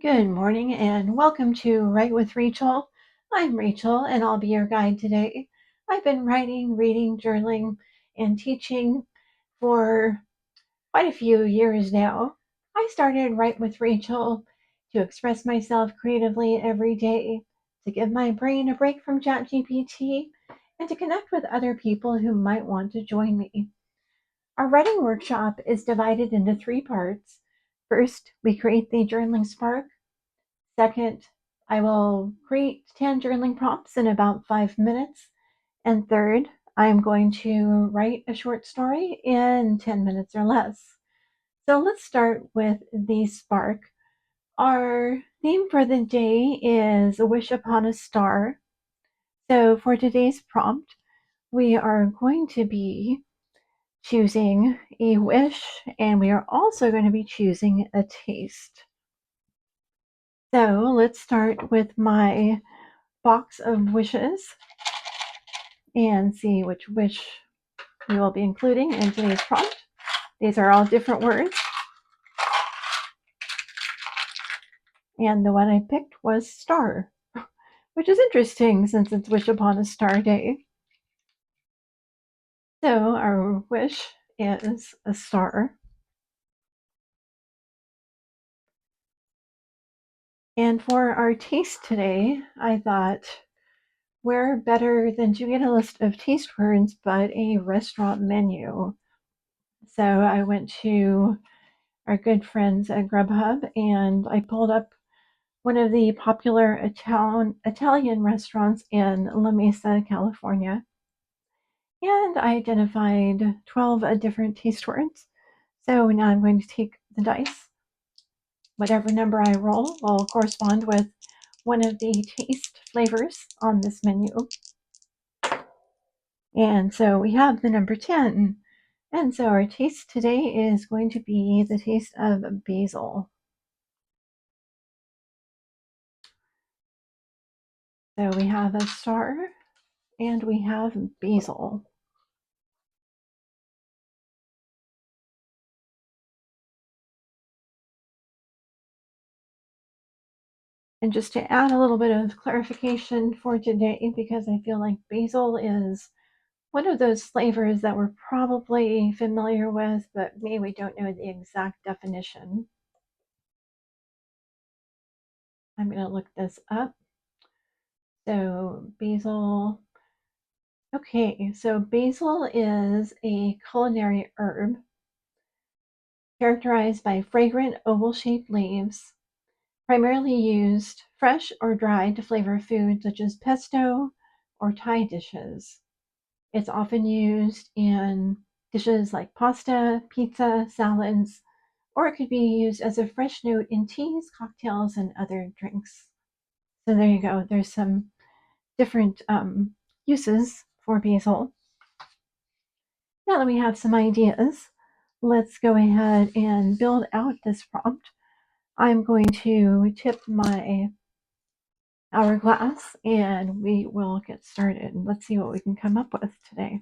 Good morning and welcome to Write with Rachel. I'm Rachel and I'll be your guide today. I've been writing, reading, journaling, and teaching for quite a few years now. I started Write with Rachel to express myself creatively every day, to give my brain a break from ChatGPT, and to connect with other people who might want to join me. Our writing workshop is divided into three parts. First, we create the journaling spark. Second, I will create 10 journaling prompts in about 5 minutes. And third, I'm going to write a short story in 10 minutes or less. So let's start with the spark. Our theme for the day is a wish upon a star. So for today's prompt, we are going to be choosing a wish, and we are also going to be choosing a taste. So let's start with my box of wishes and see which wish we will be including in today's prompt. These are all different words. And the one I picked was star, which is interesting since it's Wish Upon a Star Day. So our wish is a star. And for our taste today, I thought, where better than to get a list of taste words but a restaurant menu? So I went to our good friends at Grubhub and I pulled up one of the popular Italian restaurants in La Mesa, California, and I identified 12 different taste words. So now I'm going to take the dice. Whatever number I roll will correspond with one of the taste flavors on this menu. And so we have the number 10. And so our taste today is going to be the taste of basil. So we have a star and we have basil. And just to add a little bit of clarification for today, because I feel like basil is one of those flavors that we're probably familiar with, but maybe we don't know the exact definition. I'm going to look this up. So basil. Okay, so basil is a culinary herb characterized by fragrant oval-shaped leaves, primarily used fresh or dried to flavor food such as pesto or Thai dishes. It's often used in dishes like pasta, pizza, salads, or it could be used as a fresh note in teas, cocktails, and other drinks. So there you go. There's some different uses for basil. Now that we have some ideas, let's go ahead and build out this prompt. I'm going to tip my hourglass and we will get started. Let's see what we can come up with today.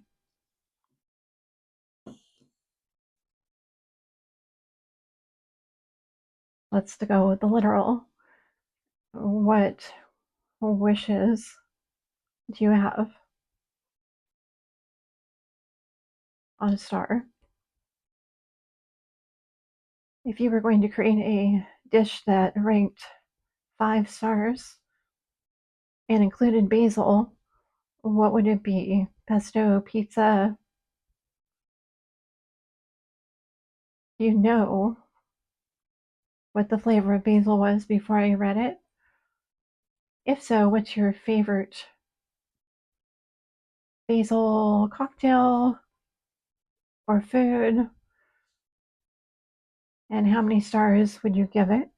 Let's go with the literal. What wishes do you have on a star? If you were going to create a dish that ranked 5 stars and included basil, what would it be? Pesto, pizza? Do you know what the flavor of basil was before I read it? If so, what's your favorite basil cocktail or food? And how many stars would you give it?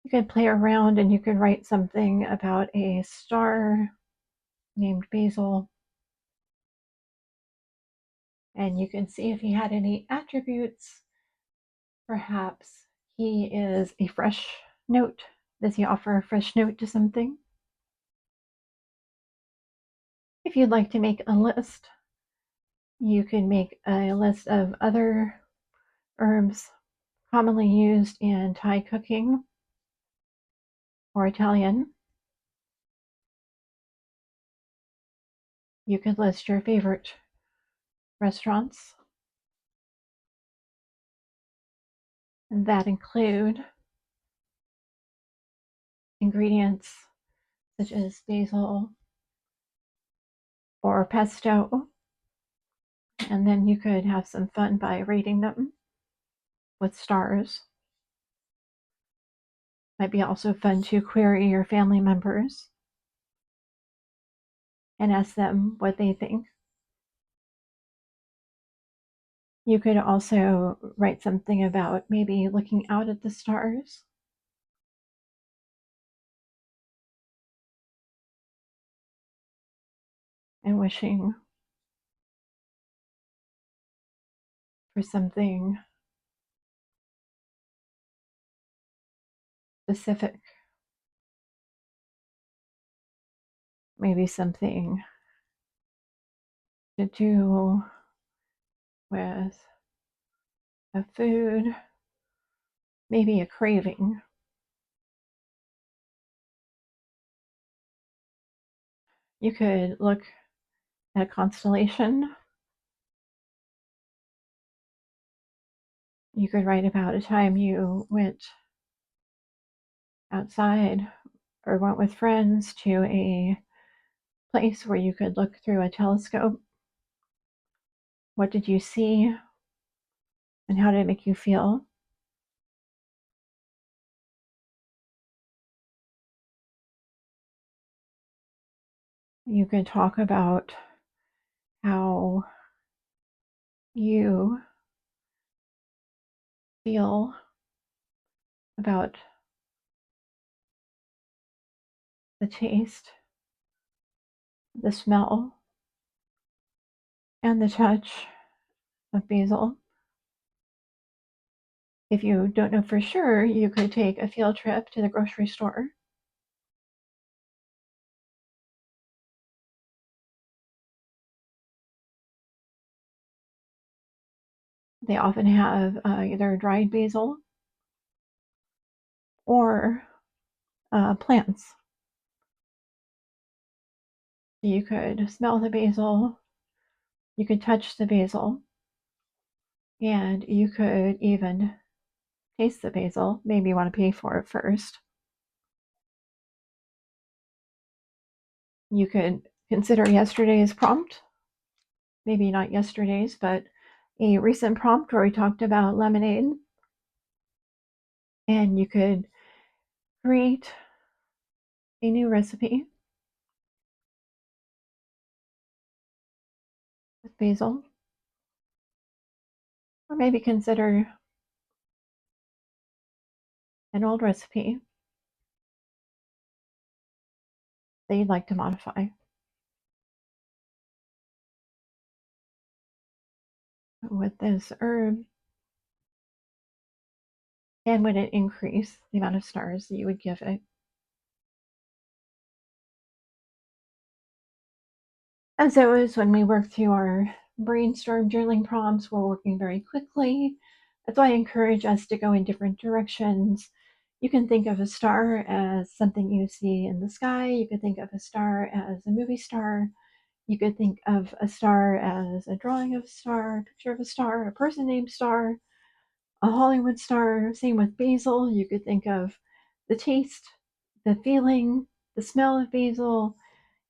You could play around and you could write something about a star named Basil. And you can see if he had any attributes. Perhaps he is a fresh note. Does he offer a fresh note to something? If you'd like to make a list, you can make a list of other herbs commonly used in Thai cooking or Italian. You could list your favorite restaurants that include ingredients such as basil or pesto, and then you could have some fun by rating them with stars. Might be also fun to query your family members and ask them what they think. You could also write something about maybe looking out at the stars and wishing for something specific, maybe something to do with a food, maybe a craving. You could look at a constellation. You could write about a time you went outside or went with friends to a place where you could look through a telescope. What did you see and how did it make you feel? You could talk about how you feel about the taste, the smell, and the touch of basil. If you don't know for sure, you could take a field trip to the grocery store. They often have either dried basil or plants. You could smell the basil, you could touch the basil, and you could even taste the basil. Maybe you want to pay for it first. You could consider yesterday's prompt, maybe not yesterday's, but a recent prompt where we talked about lemonade. And you could create a new recipe with basil, or maybe consider an old recipe that you'd like to modify. With this herb, and would it increase the amount of stars that you would give it? As always, when we work through our brainstorm journaling prompts, we're working very quickly. That's why I encourage us to go in different directions. You can think of a star as something you see in the sky. You could think of a star as a movie star. You could think of a star as a drawing of a star, a picture of a star, a person named Star, a Hollywood star. Same with basil. You could think of the taste, the feeling, the smell of basil.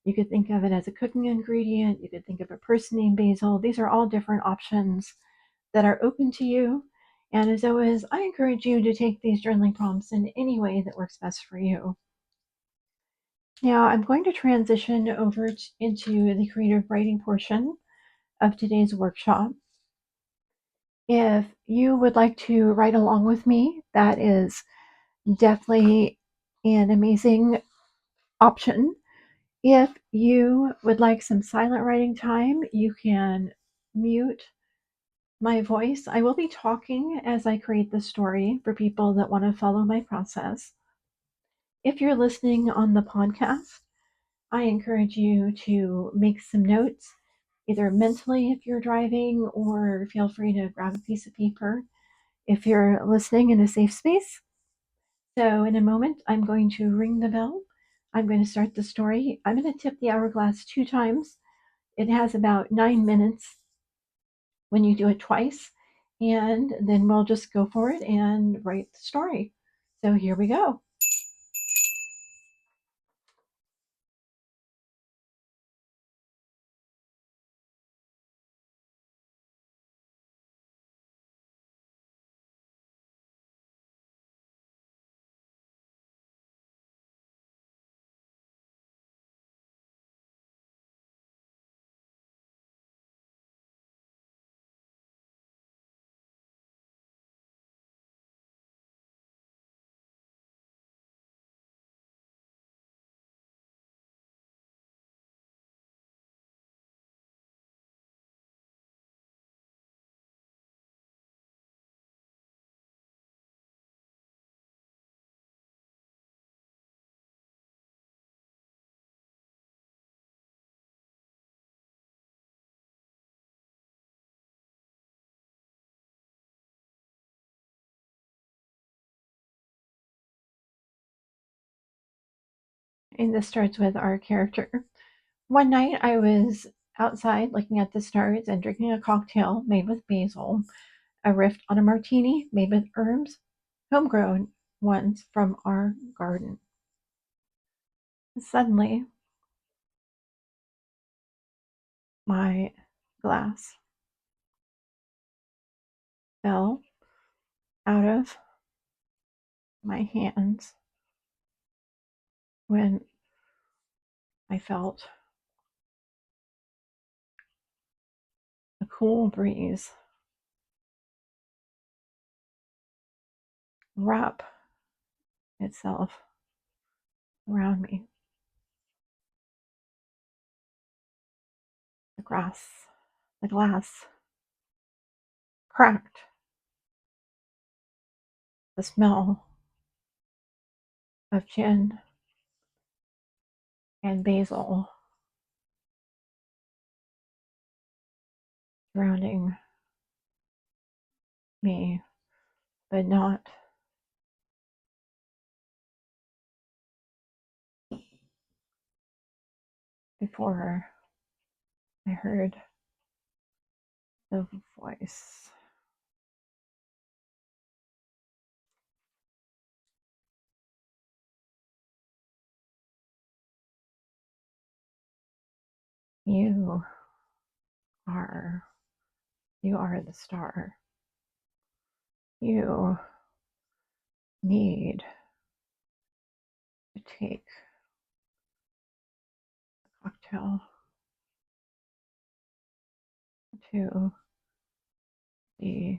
You could think of it as a cooking ingredient. You could think of a person named Basil. These are all different options that are open to you. And as always, I encourage you to take these journaling prompts in any way that works best for you. Now, I'm going to transition over into the creative writing portion of today's workshop. If you would like to write along with me, that is definitely an amazing option. If you would like some silent writing time, you can mute my voice. I will be talking as I create the story for people that want to follow my process. If you're listening on the podcast, I encourage you to make some notes, either mentally if you're driving, or feel free to grab a piece of paper if you're listening in a safe space. So, in a moment, I'm going to ring the bell. I'm going to start the story. I'm going to tip the hourglass 2 times. It has about 9 minutes when you do it twice, and then we'll just go for it and write the story. So, here we go. And this starts with our character. One night I was outside looking at the stars and drinking a cocktail made with basil, a riff on a martini made with herbs, homegrown ones from our garden. Suddenly, my glass fell out of my hands when I felt a cool breeze wrap itself around me. The glass cracked. The smell of gin and basil surrounding me, but not before I heard the voice. You are, you are the star. You need to take the cocktail to the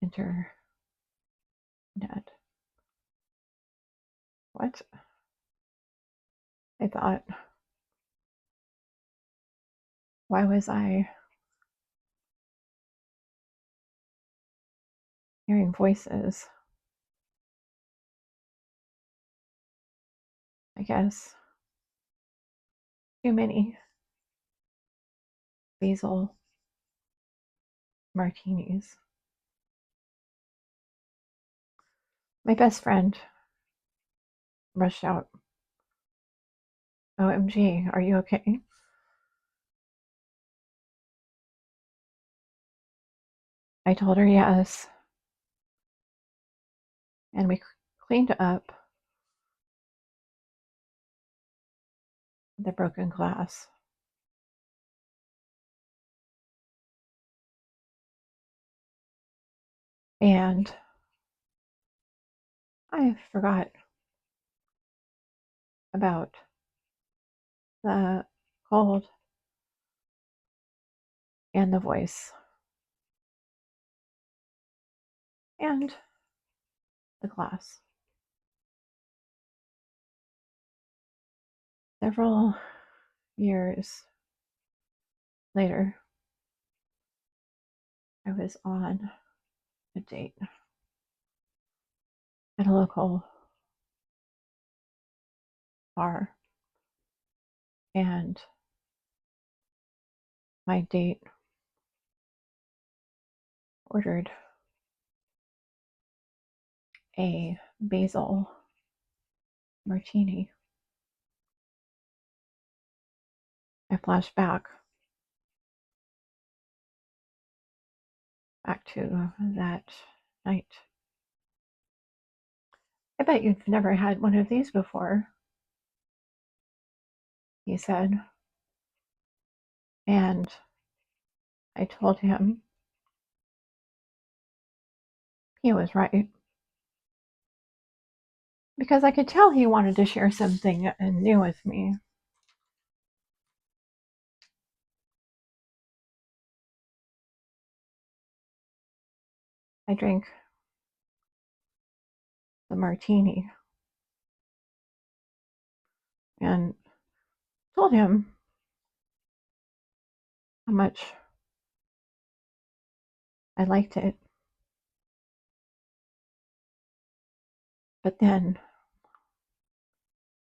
internet. What? I thought, why was I hearing voices? I guess too many basil martinis. My best friend rushed out. OMG, are you okay? I told her yes, and we cleaned up the broken glass. And I forgot about the cold and the voice and the glass. Several years later, I was on a date at a local bar, and my date ordered a basil martini. I flashed back to that night. I bet you've never had one of these before, he said. And I told him he was right. Because I could tell he wanted to share something new with me. I drank the martini and told him how much I liked it. But then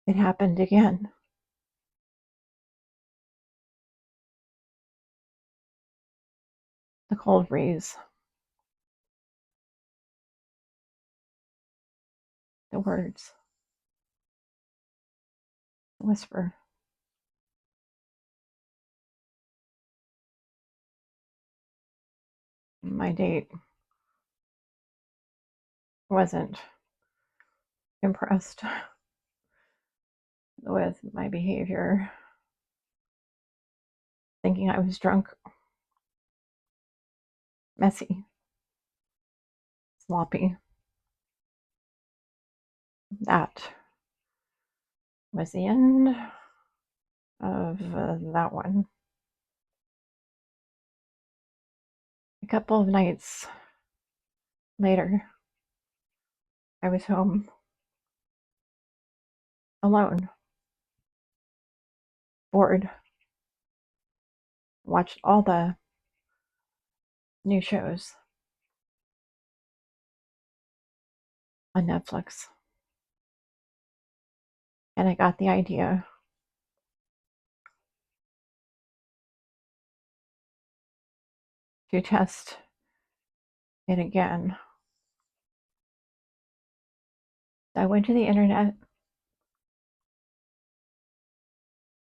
it happened again. The cold breeze, the words, the whisper. My date wasn't impressed with my behavior, thinking I was drunk, messy, sloppy. That was the end of that one. A couple of nights later, I was home alone, bored, watched all the new shows on Netflix, and I got the idea to test it again. I went to the internet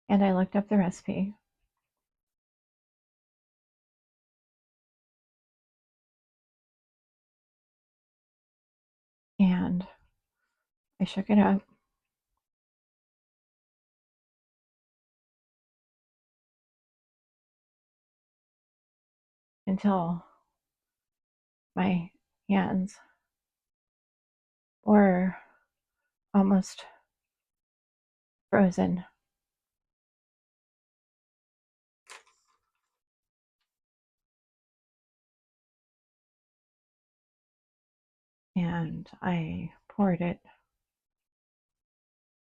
and I looked up the recipe. And I shook it up. Until my hands were almost frozen. And I poured it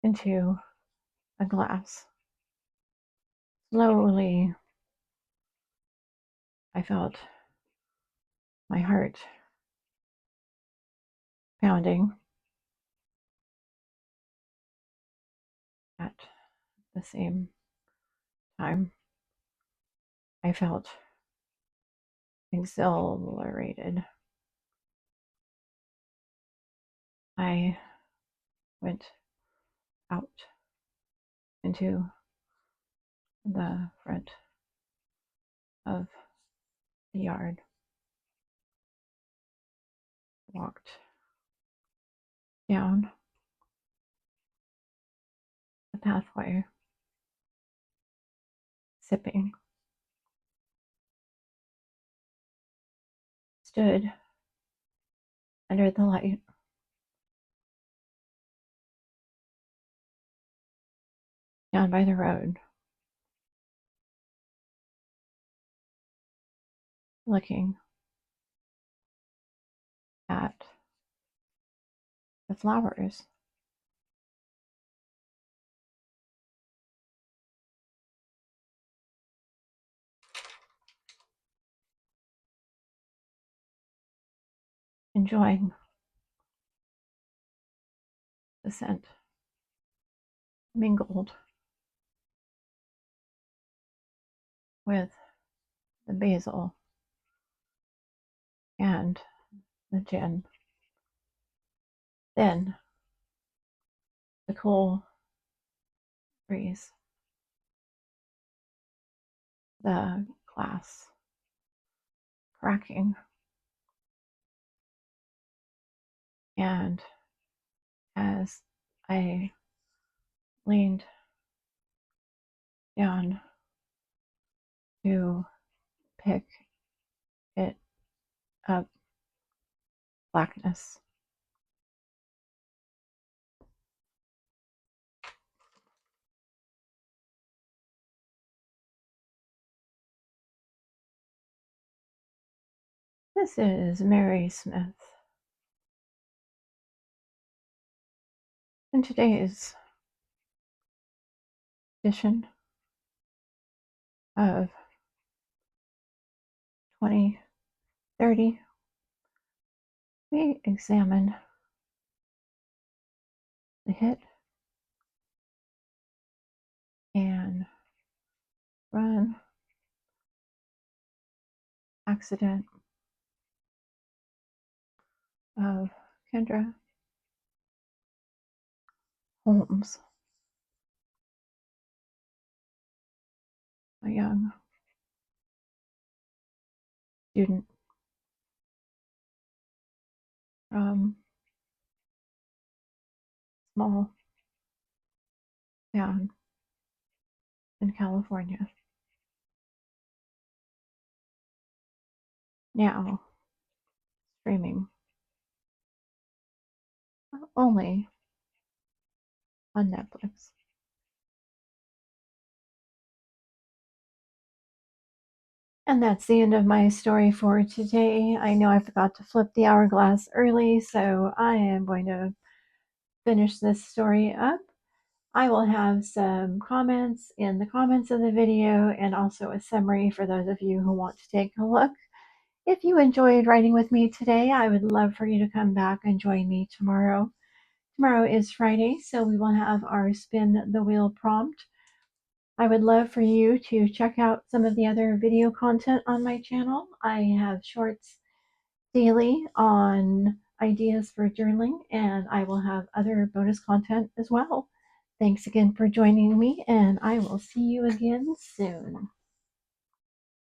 into a glass. Slowly, I felt my heart pounding at the same time. I felt exhilarated. I went out into the front of the yard, walked down the pathway, sipping, stood under the light, down by the road, looking at the flowers, enjoying the scent mingled with the basil and the gin. Then the cool breeze, the glass cracking, and as I leaned down to pick it up, blackness. This is Mary Smith, and today's edition of 2030, we examine the hit and run accident of Kendra Holmes, a young student from small town in California. Now streaming only on Netflix. And that's the end of my story for today. I know I forgot to flip the hourglass early, so I am going to finish this story up. I will have some comments in the comments of the video and also a summary for those of you who want to take a look. If you enjoyed writing with me today, I would love for you to come back and join me tomorrow. Tomorrow is Friday, so we will have our spin the wheel prompt. I would love for you to check out some of the other video content on my channel. I have shorts daily on ideas for journaling, and I will have other bonus content as well. Thanks again for joining me, and I will see you again soon.